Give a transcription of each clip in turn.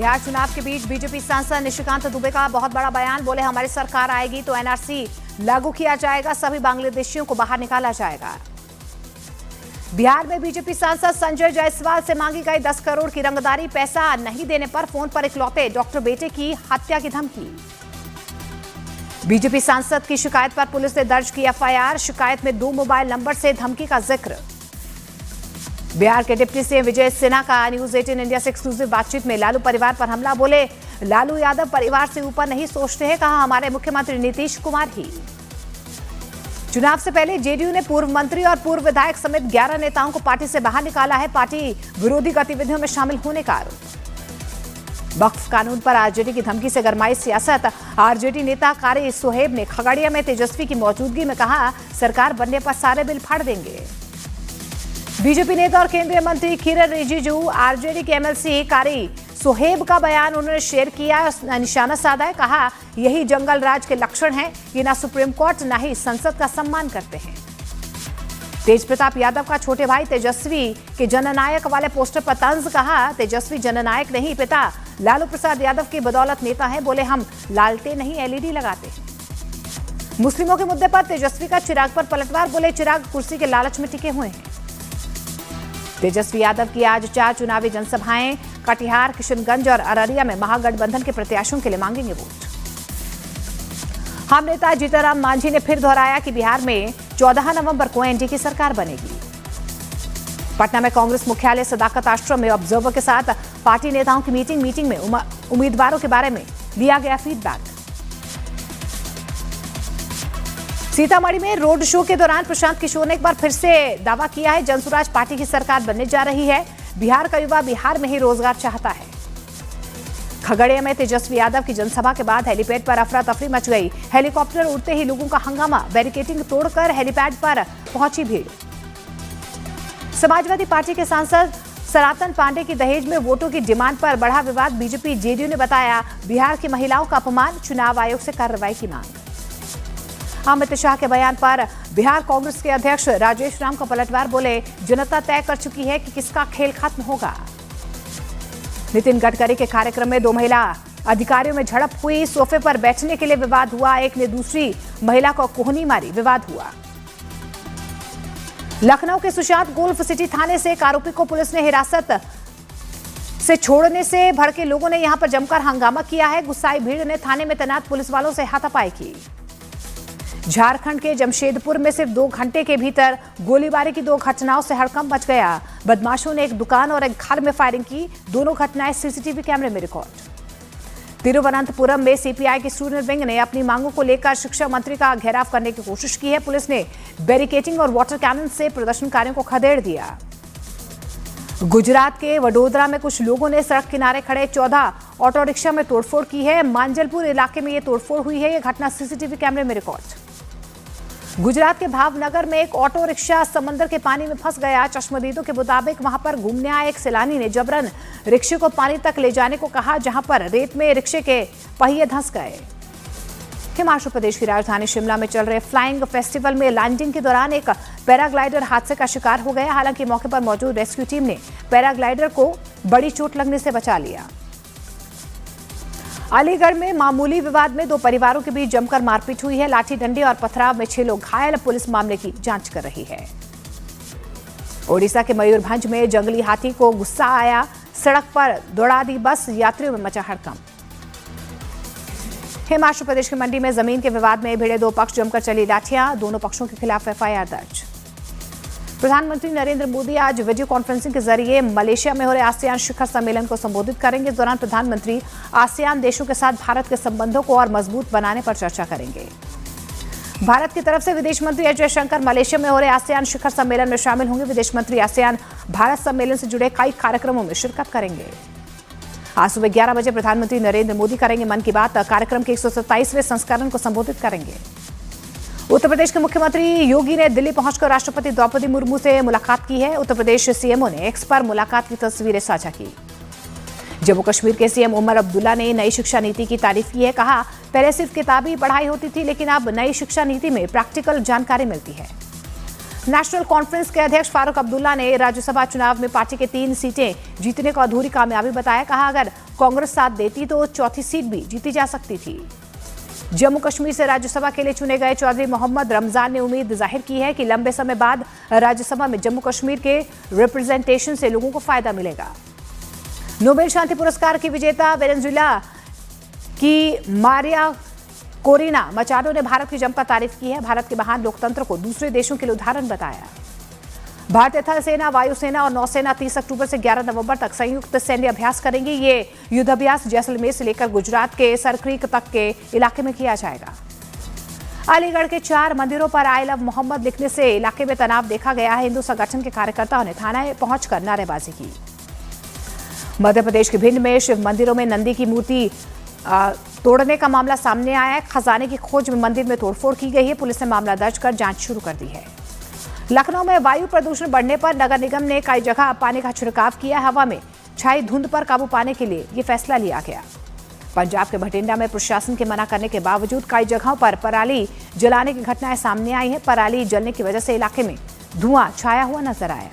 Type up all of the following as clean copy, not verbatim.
बिहार चुनाव के बीच बीजेपी सांसद निशिकांत दुबे का बहुत बड़ा बयान। बोले हमारी सरकार आएगी तो एनआरसी लागू किया जाएगा, सभी बांग्लादेशियों को बाहर निकाला जाएगा। बिहार में बीजेपी सांसद संजय जायसवाल से मांगी गई 10 करोड़ की रंगदारी, पैसा नहीं देने पर फोन पर इकलौते डॉक्टर बेटे की हत्या की धमकी। बीजेपी सांसद की शिकायत पर पुलिस ने दर्ज की एफआईआर, शिकायत में 2 मोबाइल नंबर से धमकी का जिक्र। बिहार के डिप्टी सीएम विजय सिन्हा का न्यूज 18 इंडिया से एक्सक्लूसिव बातचीत में लालू परिवार पर हमला। बोले लालू यादव परिवार से ऊपर नहीं सोचते हैं, कहा हमारे मुख्यमंत्री नीतीश कुमार ही। चुनाव से पहले जेडीयू ने पूर्व मंत्री और पूर्व विधायक समेत 11 नेताओं को पार्टी से बाहर निकाला है, पार्टी विरोधी गतिविधियों में शामिल होने का आरोप। वक्फ कानून पर आरजेडी की धमकी से गरमाई सियासत। आरजेडी नेता कारी सोहेब ने खगड़िया में तेजस्वी की मौजूदगी में कहा सरकार बनने पर सारे बिल फाड़ देंगे। बीजेपी नेता और केंद्रीय मंत्री किरण रिजिजू आरजेडी के एमएलसी कारी सोहेब का बयान उन्होंने शेयर किया, निशाना साधा है, कहा यही जंगल राज के लक्षण हैं, ये ना सुप्रीम कोर्ट ना ही संसद का सम्मान करते हैं। तेज प्रताप यादव का छोटे भाई तेजस्वी के जननायक वाले पोस्टर पर तंज, कहा तेजस्वी जननायक नहीं, पिता लालू प्रसाद यादव की बदौलत नेता है। बोले हम लालते नहीं एलईडी लगाते हैं। मुस्लिमों के मुद्दे पर तेजस्वी का चिराग पर पलटवार। बोले चिराग कुर्सी के लालच में टिके हुए हैं। तेजस्वी यादव की आज 4 चुनावी जनसभाएं, कटिहार, किशनगंज और अररिया में महागठबंधन के प्रत्याशियों के लिए मांगेंगे वोट। हम नेता जीतनराम मांझी ने फिर दोहराया कि बिहार में 14 नवंबर को एनडीए की सरकार बनेगी। पटना में कांग्रेस मुख्यालय सदाकत आश्रम में ऑब्जर्वर के साथ पार्टी नेताओं की मीटिंग में उम्मीदवारों के बारे में लिया गया फीडबैक। सीतामढ़ी में रोड शो के दौरान प्रशांत किशोर ने एक बार फिर से दावा किया है जनसुराज पार्टी की सरकार बनने जा रही है, बिहार का युवा बिहार में ही रोजगार चाहता है। खगड़िया में तेजस्वी यादव की जनसभा के बाद हेलीपैड पर अफरा तफरी मच गई। हेलीकॉप्टर उड़ते ही लोगों का हंगामा, बैरिकेडिंग तोड़कर हेलीपैड पर पहुंची भीड़। समाजवादी पार्टी के सांसद सनातन पांडे की दहेज में वोटों की डिमांड पर बढ़ा विवाद। बीजेपी जेडीयू ने बताया बिहार की महिलाओं का अपमान, चुनाव आयोग से कार्रवाई की मांग। अमित शाह के बयान पर बिहार कांग्रेस के अध्यक्ष राजेश राम का पलटवार। बोले जनता तय कर चुकी है कि किसका खेल खत्म होगा। नितिन गडकरी के कार्यक्रम में 2 महिला अधिकारियों में झड़प हुई, सोफे पर बैठने के लिए विवाद हुआ, एक ने दूसरी महिला को कोहनी मारी, विवाद हुआ। लखनऊ के सुशांत गोल्फ सिटी थाने से एक आरोपी को पुलिस ने हिरासत से छोड़ने से भड़के लोगों ने यहां पर जमकर हंगामा किया है। गुस्साई भीड़ ने थाने में तैनात पुलिस वालों से हाथापाई की। झारखंड के जमशेदपुर में सिर्फ 2 घंटे के भीतर गोलीबारी की 2 घटनाओं से हड़कंप मच गया। बदमाशों ने एक दुकान और एक घर में फायरिंग की, दोनों घटनाएं सीसीटीवी कैमरे में रिकॉर्ड। तिरुवनंतपुरम में सीपीआई की स्टूडेंट विंग ने अपनी मांगों को लेकर शिक्षा मंत्री का घेराव करने की कोशिश की है। पुलिस ने बैरिकेडिंग और वाटर कैनन से प्रदर्शनकारियों को खदेड़ दिया। गुजरात के वडोदरा में कुछ लोगों ने सड़क किनारे खड़े 14 ऑटो रिक्शा में तोड़फोड़ की है। मांजलपुर इलाके में यह तोड़फोड़ हुई है, यह घटना सीसीटीवी कैमरे में रिकॉर्ड। गुजरात के भावनगर में एक ऑटो रिक्शा समंदर के पानी में फंस गया। चश्मदीदों के मुताबिक वहां पर घूमने आए एक सैलानी ने जबरन रिक्शे को पानी तक ले जाने को कहा, जहां पर रेत में रिक्शे के पहिए धंस गए। हिमाचल प्रदेश की राजधानी शिमला में चल रहे फ्लाइंग फेस्टिवल में लैंडिंग के दौरान एक पैराग्लाइडर हादसे का शिकार हो गया। हालांकि मौके पर मौजूद रेस्क्यू टीम ने पैराग्लाइडर को बड़ी चोट लगने से बचा लिया। अलीगढ़ में मामूली विवाद में 2 परिवारों के बीच जमकर मारपीट हुई है। लाठी डंडे और पथराव में 6 लोग घायल, पुलिस मामले की जांच कर रही है। ओडिशा के मयूरभंज में जंगली हाथी को गुस्सा आया, सड़क पर दौड़ा दी बस, यात्रियों में मचा हड़कंप। हिमाचल प्रदेश की मंडी में जमीन के विवाद में भिड़े 2 पक्ष, जमकर चली लाठियां, दोनों पक्षों के खिलाफ एफआईआर दर्ज। प्रधानमंत्री नरेंद्र मोदी आज वीडियो कॉन्फ्रेंसिंग के जरिए मलेशिया में हो रहे आसियान शिखर सम्मेलन को संबोधित करेंगे। इस दौरान प्रधानमंत्री आसियान देशों के साथ भारत के संबंधों को और मजबूत बनाने पर चर्चा करेंगे। भारत की तरफ से विदेश मंत्री एस जयशंकर मलेशिया में हो रहे आसियान शिखर सम्मेलन में शामिल होंगे। विदेश मंत्री आसियान भारत सम्मेलन से जुड़े कई कार्यक्रमों में शिरकत करेंगे। आज सुबह 11 बजे प्रधानमंत्री नरेंद्र मोदी करेंगे मन की बात। कार्यक्रम के 127वें संस्करण को संबोधित करेंगे। उत्तर प्रदेश के मुख्यमंत्री योगी ने दिल्ली पहुंचकर राष्ट्रपति द्रौपदी मुर्मू से मुलाकात की है। उत्तर प्रदेश सीएमओ ने एक्स पर मुलाकात की तस्वीरें साझा की। जम्मू कश्मीर के सीएम उमर अब्दुल्ला ने नई शिक्षा नीति की तारीफ की है। कहा पहले सिर्फ किताबी पढ़ाई होती थी, लेकिन अब नई शिक्षा नीति में प्रैक्टिकल जानकारी मिलती है। नेशनल कॉन्फ्रेंस के अध्यक्ष फारूक अब्दुल्ला ने राज्यसभा चुनाव में पार्टी के 3 सीटें जीतने को अधूरी कामयाबी बताया। कहा, अगर कांग्रेस साथ देती तो चौथी सीट भी जीती जा सकती थी। जम्मू कश्मीर से राज्यसभा के लिए चुने गए चौधरी मोहम्मद रमजान ने उम्मीद जाहिर की है कि लंबे समय बाद राज्यसभा में जम्मू कश्मीर के रिप्रेजेंटेशन से लोगों को फायदा मिलेगा। नोबेल शांति पुरस्कार की विजेता वेनेजुएला की मारिया कोरिना मचाडो ने भारत की जमकर तारीफ की है। भारत के महान लोकतंत्र को दूसरे देशों के लिए उदाहरण बताया। भारतीय थल सेना, वायुसेना और नौसेना 30 अक्टूबर से 11 नवंबर तक संयुक्त सैन्य अभ्यास करेंगे। ये युद्धाभ्यास जैसलमेर से लेकर गुजरात के सरक्रीक तक के इलाके में किया जाएगा। अलीगढ़ के 4 मंदिरों पर आई लव मोहम्मद लिखने से इलाके में तनाव देखा गया है। हिंदू संगठन के कार्यकर्ताओं ने थाने पहुंचकर नारेबाजी की। मध्य प्रदेश के भिंड में शिव मंदिरों में नंदी की मूर्ति तोड़ने का मामला सामने आया है। खजाने की खोज में मंदिर में तोड़फोड़ की गई है। पुलिस ने मामला दर्ज कर जांच शुरू कर दी है। लखनऊ में वायु प्रदूषण बढ़ने पर नगर निगम ने कई जगह पानी का छिड़काव किया। हवा में छाई धुंध पर काबू पाने के लिए ये फैसला लिया गया। पंजाब के भटिंडा में प्रशासन के मना करने के बावजूद कई जगहों पर पराली जलाने की घटनाएं सामने आई हैं। पराली जलने की वजह से इलाके में धुआं छाया हुआ नजर आया।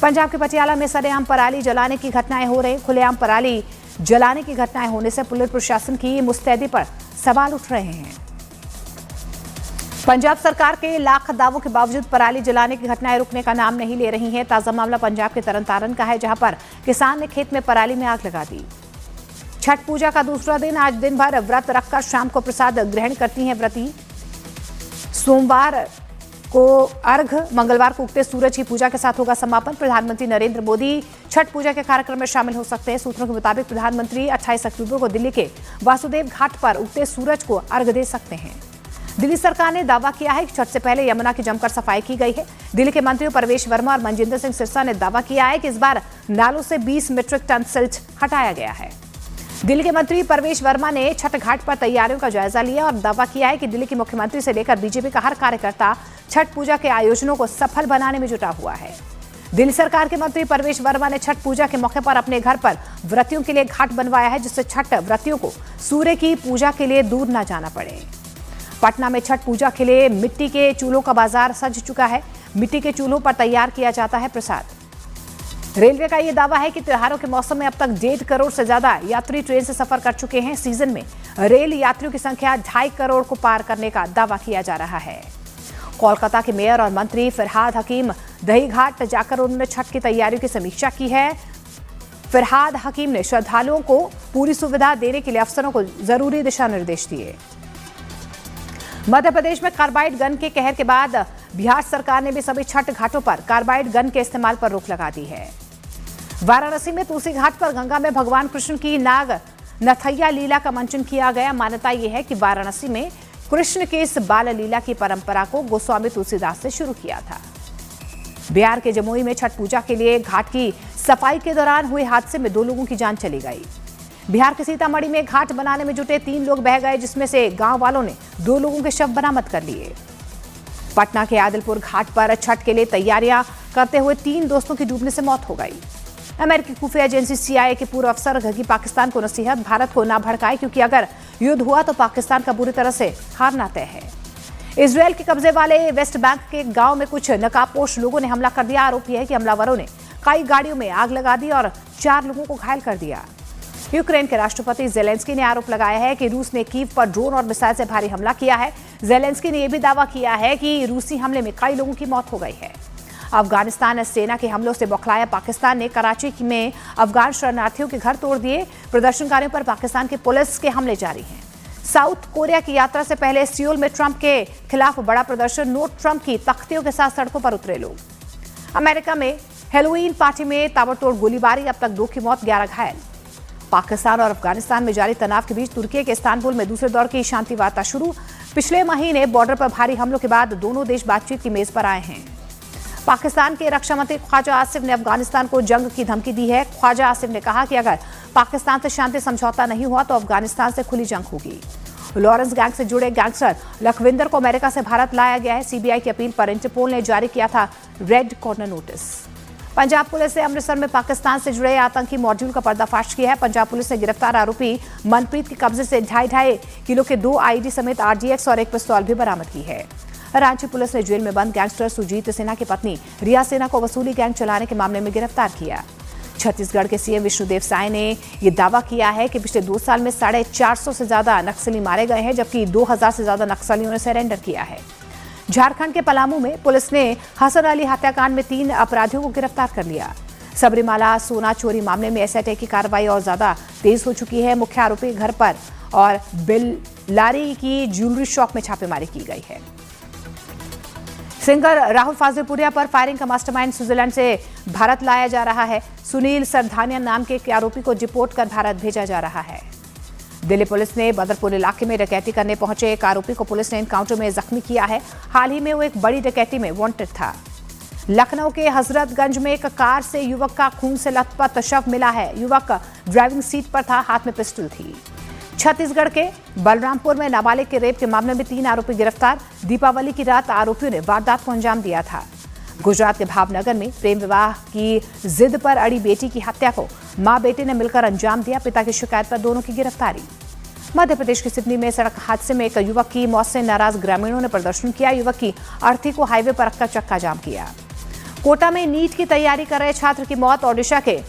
पंजाब के पटियाला में सरेआम पराली जलाने की घटनाएं हो रही। खुलेआम पराली जलाने की घटनाएं होने से पुलिस प्रशासन की मुस्तैदी पर सवाल उठ रहे हैं। पंजाब सरकार के लाख दावों के बावजूद पराली जलाने की घटनाएं रुकने का नाम नहीं ले रही हैं। ताजा मामला पंजाब के तरनतारन का है, जहां पर किसान ने खेत में पराली में आग लगा दी। छठ पूजा का दूसरा दिन आज दिन भर व्रत रखकर शाम को प्रसाद ग्रहण करती हैं व्रती। सोमवार को अर्घ, मंगलवार को उगते सूरज की पूजा के साथ होगा समापन। प्रधानमंत्री नरेंद्र मोदी छठ पूजा के कार्यक्रम में शामिल हो सकते हैं। सूत्रों के मुताबिक प्रधानमंत्री 28 अक्टूबर को दिल्ली के वासुदेव घाट पर उगते सूरज को अर्घ दे सकते हैं। दिल्ली सरकार ने दावा किया है कि छठ से पहले यमुना की जमकर सफाई की गई है। दिल्ली के मंत्रियों परवेश वर्मा और मनजिंदर सिंह सिरसा ने दावा किया है कि इस बार नालों से 20 मीट्रिक टन सिल्ट हटाया गया है। दिल्ली के मंत्री परवेश वर्मा ने छठ घाट पर तैयारियों का जायजा लिया और दावा किया है कि दिल्ली के मुख्यमंत्री से लेकर बीजेपी का हर कार्यकर्ता छठ पूजा के आयोजनों को सफल बनाने में जुटा हुआ है। दिल्ली सरकार के मंत्री परवेश वर्मा ने छठ पूजा के मौके पर अपने घर पर व्रतियों के लिए घाट बनवाया है, जिससे छठ व्रतियों को सूर्य की पूजा के लिए दूर न जाना पड़े। पटना में छठ पूजा के लिए मिट्टी के चूल्हों का बाजार सज चुका है। मिट्टी के चूल्हों पर तैयार किया जाता है प्रसाद। रेलवे का यह दावा है कि त्योहारों के मौसम में अब तक 1.5 करोड़ से ज्यादा यात्री ट्रेन से सफर कर चुके हैं। सीजन में रेल यात्रियों की संख्या 2.5 करोड़ को पार करने का दावा किया जा रहा है। कोलकाता के मेयर और मंत्री फरहाद हकीम दही घाट जाकर उन्होंने छठ की तैयारियों की समीक्षा की है। फरहाद हकीम ने श्रद्धालुओं को पूरी सुविधा देने के लिए अफसरों को जरूरी दिशा निर्देश दिए। मध्य प्रदेश में कार्बाइड गन के कहर के बाद बिहार सरकार ने भी सभी छठ घाटों पर कार्बाइड गन के इस्तेमाल पर रोक लगा दी है। वाराणसी में तुलसी घाट पर गंगा में भगवान कृष्ण की नाग नथैया लीला का मंचन किया गया। मान्यता यह है कि वाराणसी में कृष्ण के इस बाल लीला की परंपरा को गोस्वामी तुलसीदास से शुरू किया था। बिहार के जमुई में छठ पूजा के लिए घाट की सफाई के दौरान हुए हादसे में 2 लोगों की जान चली गई। बिहार के सीतामढ़ी में घाट बनाने में जुटे 3 लोग बह गए, जिसमें से गांव वालों ने 2 लोगों के शव बरामद कर लिए। पटना के आदिलपुर घाट पर छठ के लिए तैयारियां करते हुए 3 दोस्तों की डूबने से मौत हो गई। अमेरिकी खुफिया एजेंसी CIA के पूर्व अफसर की पाकिस्तान को नसीहत, भारत को ना भड़काए क्योंकि अगर युद्ध हुआ तो पाकिस्तान का बुरी तरह से हारना तय है। इजरायल के कब्जे वाले वेस्ट बैंक के गांव में कुछ नकाबपोश लोगों ने हमला कर दिया। आरोप यह है कि हमलावरों ने कई गाड़ियों में आग लगा दी और 4 लोगों को घायल कर दिया। यूक्रेन के राष्ट्रपति जेलेंस्की ने आरोप लगाया है कि रूस ने कीव पर ड्रोन और मिसाइल से भारी हमला किया है। जेलेंस्की ने यह भी दावा किया है कि रूसी हमले में कई लोगों की मौत हो गई है। अफगानिस्तान सेना के हमलों से बौखलाया पाकिस्तान ने कराची में अफगान शरणार्थियों के घर तोड़ दिए। प्रदर्शनकारियों पर पाकिस्तान की पुलिस के हमले जारी हैं। साउथ कोरिया की यात्रा से पहले सियोल में ट्रंप के खिलाफ बड़ा प्रदर्शन, नोट ट्रंप की तख्तियों के साथ सड़कों पर उतरे लोग। अमेरिका में हैलोवीन पार्टी में ताबड़तोड़ गोलीबारी, अब तक 2 की मौत, 11 घायल। पाकिस्तान और अफगानिस्तान में जारी तनाव के बीच तुर्की के इस्तांबुल में दूसरे दौर की शांति वार्ता शुरू। पिछले महीने बॉर्डर पर भारी हमलों के बाद दोनों देश बातचीत की मेज पर आए हैं। पाकिस्तान के रक्षा मंत्री ख्वाजा आसिफ ने अफगानिस्तान को जंग की धमकी दी है। ख्वाजा आसिफ ने कहा कि अगर पाकिस्तान से शांति समझौता नहीं हुआ तो अफगानिस्तान से खुली जंग होगी। लॉरेंस गैंग से जुड़े गैंगस्टर लखविंदर को अमेरिका से भारत लाया गया है। CBI की अपील पर इंटरपोल ने जारी किया था red corner notice. Punjab police ने अमृतसर में पाकिस्तान से जुड़े आतंकी मॉड्यूल का पर्दाफाश किया है। पंजाब पुलिस ने गिरफ्तार आरोपी मनप्रीत के कब्जे से 2.5 किलो के 2 IED समेत RGX और 1 पिस्तौल भी बरामद की है। रांची पुलिस ने जेल में बंद गैंगस्टर सुजीत सिन्हा की पत्नी रिया सिन्हा को वसूली गैंग चलाने के मामले में गिरफ्तार किया। छत्तीसगढ़ के सीएम विष्णुदेव साय ने यह दावा किया है कि पिछले 2 साल में 450 से ज्यादा नक्सली मारे गए हैं, जबकि 2000 से ज्यादा नक्सलियों ने सरेंडर किया है। झारखंड के पलामू में पुलिस ने हसन अली हत्याकांड में 3 अपराधियों को गिरफ्तार कर लिया। सबरीमाला सोना चोरी मामले में एसआईटी की कार्रवाई और ज्यादा तेज हो चुकी है। मुख्य आरोपी घर पर और बिल्लारी की ज्वेलरी शॉप में छापेमारी की गई है। सिंगर राहुल फाजलपुरिया पर फायरिंग का मास्टरमाइंड स्विट्जरलैंड से भारत लाया जा रहा है। सुनील सरधानिया नाम के एक आरोपी को डिपोर्ट कर भारत भेजा जा रहा है। दिल्ली पुलिस ने बदरपुर इलाके में डकैती करने पहुंचे एक आरोपी को पुलिस ने एनकाउंटर में जख्मी किया है। हाल ही में वो एक बड़ी डकैती में वांटेड था। लखनऊ के हजरतगंज में एक कार से युवक का खून से लथपथ शव मिला है। युवक ड्राइविंग सीट पर था, हाथ में पिस्टल थी। छत्तीसगढ़ के बलरामपुर में नाबालिग के रेप के मामले में 3 आरोपी गिरफ्तार। दीपावली की रात आरोपियों ने वारदात को अंजाम दिया था। गुजरात के भावनगर में प्रेम विवाह की जिद पर अड़ी बेटी की हत्या को मां बेटे ने मिलकर अंजाम दिया। पिता की शिकायत पर दोनों की गिरफ्तारी। मध्य प्रदेश के सिवनी में सड़क हादसे में एक युवक की मौत से नाराज ग्रामीणों ने प्रदर्शन किया। युवक की अर्थी को हाईवे पर रखकर चक्का जाम किया। कोटा में नीट की तैयारी कर रहे छात्र की मौत। ओडिशा के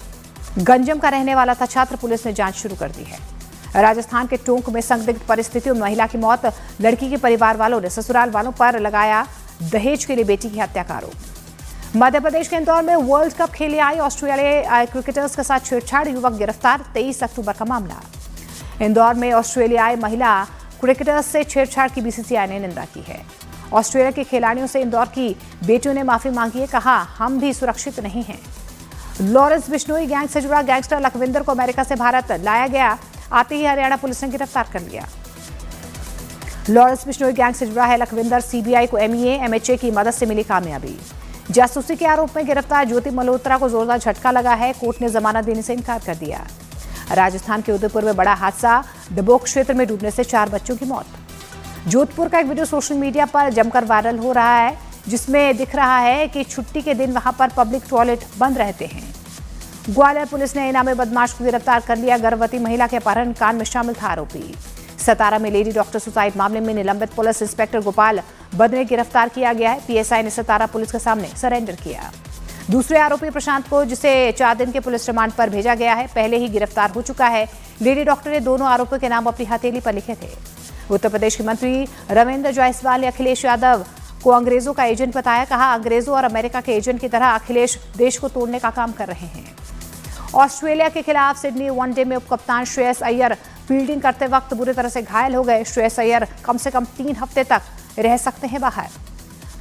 गंजम का रहने वाला था छात्र। पुलिस ने जांच शुरू कर दी है। राजस्थान के टोंक में संदिग्ध परिस्थितियों में महिला की मौत। लड़की के परिवार वालों ने ससुराल वालों पर लगाया दहेज के लिए बेटी की हत्या का आरोप। मध्य प्रदेश के इंदौर में वर्ल्ड कप खेले आई ऑस्ट्रेलियाई क्रिकेटर्स के साथ छेड़छाड़, युवक गिरफ्तार। 23 अक्टूबर का मामला। इंदौर में ऑस्ट्रेलियाई महिला क्रिकेटर्स से छेड़छाड़ की बीसीसीआई ने निंदा की है। ऑस्ट्रेलिया के खिलाड़ियों से इंदौर की बेटियों ने माफी मांगी है। कहा, हम भी सुरक्षित नहीं हैं। लॉरेंस बिश्नोई गैंग से जुड़ा गैंगस्टर लखविंदर को अमेरिका से भारत लाया गया। आते ही हरियाणा पुलिस ने गिरफ्तार कर लिया। लॉरेंस बिश्नोई गैंग से जुड़ा है लखविंदर। सीबीआई को एमईए एमएचए की मदद से मिली कामयाबी। जासूसी के आरोप में गिरफ्तार ज्योति मल्होत्रा को जोरदार झटका लगा है। कोर्ट ने जमानत देने से इनकार कर दिया। राजस्थान के उदयपुर में बड़ा हादसा। डबोक क्षेत्र में डूबने से 4 बच्चों की मौत। जोधपुर का एक वीडियो सोशल मीडिया पर जमकर वायरल हो रहा है, जिसमें दिख रहा है कि छुट्टी के दिन वहां पर पब्लिक टॉयलेट बंद रहते हैं। ग्वालियर पुलिस ने इनामी बदमाश को गिरफ्तार कर लिया। गर्भवती महिला के अपहरण कांड में शामिल था आरोपी। सतारा में लेडी डॉक्टर सुसाइड मामले में निलंबित पुलिस इंस्पेक्टर गोपाल बद्रे गिरफ्तार किया गया है। पीएसआई ने सतारा पुलिस के सामने सरेंडर किया। दूसरे आरोपी प्रशांत को, जिसे 4 दिन के पुलिस रिमांड पर भेजा गया है, पहले ही गिरफ्तार हो चुका है। लेडी डॉक्टर ने दोनों आरोपियों के नाम अपनी हथेली पर लिखे थे। उत्तर प्रदेश के मंत्री रविंद्र जायसवाल ने अखिलेश यादव को अंग्रेजों का एजेंट बताया। कहा, अंग्रेजों और अमेरिका के एजेंट की तरह अखिलेश देश को तोड़ने का काम कर रहे हैं। ऑस्ट्रेलिया के खिलाफ सिडनी वनडे में उपकप्तान श्रेयस अय्यर फील्डिंग करते वक्त बुरी तरह से घायल हो गए। श्रेयस अय्यर कम से कम 3 हफ्ते तक रह सकते हैं बाहर।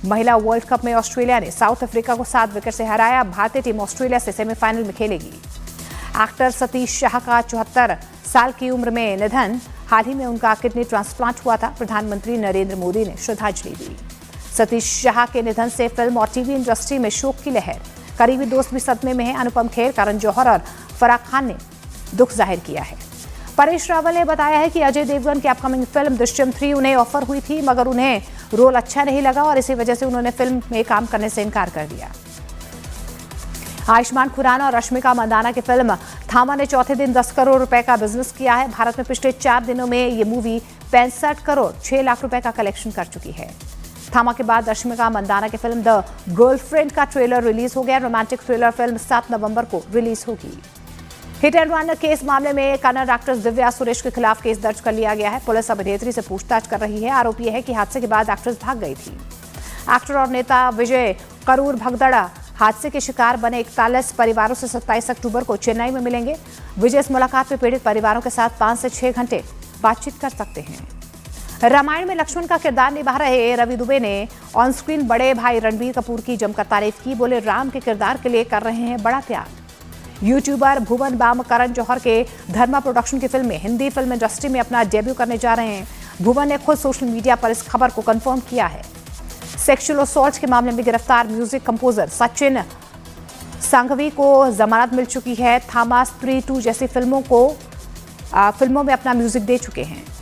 महिला वर्ल्ड कप में ऑस्ट्रेलिया ने साउथ अफ्रीका को 7 विकेट से हराया। भारतीय टीम ऑस्ट्रेलिया से सेमीफाइनल में खेलेगी। एक्टर सतीश शाह का 74 साल की उम्र में निधन। हाल ही में उनका किडनी ट्रांसप्लांट हुआ था। प्रधानमंत्री नरेंद्र मोदी ने श्रद्धांजलि दी। सतीश शाह के निधन से फिल्म और टीवी इंडस्ट्री में शोक की लहर। करीबी दोस्त भी सदमे में हैं। अनुपम खेर, करण जौहर और फराह खान ने दुख जाहिर किया है। परेश रावल ने बताया है कि अजय देवगन की अपकमिंग फिल्म दृश्यम 3 उन्हें ऑफर हुई थी, मगर उन्हें रोल अच्छा नहीं लगा और इसी वजह से उन्होंने फिल्म में काम करने से इनकार कर दिया। आयुष्मान खुराना और रश्मिका मंदाना की फिल्म थामा ने चौथे दिन 10 करोड़ रुपए का बिजनेस किया है। भारत में पिछले 4 दिनों में ये मूवी 65 करोड़ 6 लाख रुपए का कलेक्शन कर चुकी है। थामा के बाद रश्मिका मंदाना की फिल्म द गर्लफ्रेंड का ट्रेलर रिलीज हो गया। रोमांटिक थ्रिलर फिल्म 7 नवंबर को रिलीज होगी। हिट एंड रन केस मामले में कन्नड़ एक्ट्रेस दिव्या सुरेश के खिलाफ केस दर्ज कर लिया गया है। पुलिस अभिनेत्री से पूछताछ कर रही है। आरोप यह है कि हादसे के बाद एक्ट्रेस भाग गई थी। एक्टर और नेता विजय करूर भगदड़ा हादसे के शिकार बने 41 परिवारों से 27 अक्टूबर को चेन्नई में मिलेंगे। विजय इस मुलाकात में पीड़ित परिवारों के साथ 5 से 6 घंटे बातचीत कर सकते हैं। रामायण में लक्ष्मण का किरदार निभा रहे रवि दुबे ने ऑन स्क्रीन बड़े भाई रणबीर कपूर की जमकर तारीफ की। बोले, राम के किरदार के लिए कर रहे हैं बड़ा त्याग। यूट्यूबर भुवन बाम करण जौहर के धर्मा प्रोडक्शन की फिल्म में हिंदी फिल्म इंडस्ट्री में अपना डेब्यू करने जा रहे हैं। भुवन ने खुद सोशल मीडिया पर इस खबर को कंफर्म किया है। सेक्सुअल असॉल्ट के मामले में गिरफ्तार म्यूजिक कंपोजर सचिन संघवी को जमानत मिल चुकी है। थामा, स्त्री 2 जैसी फिल्मों में अपना म्यूजिक दे चुके हैं।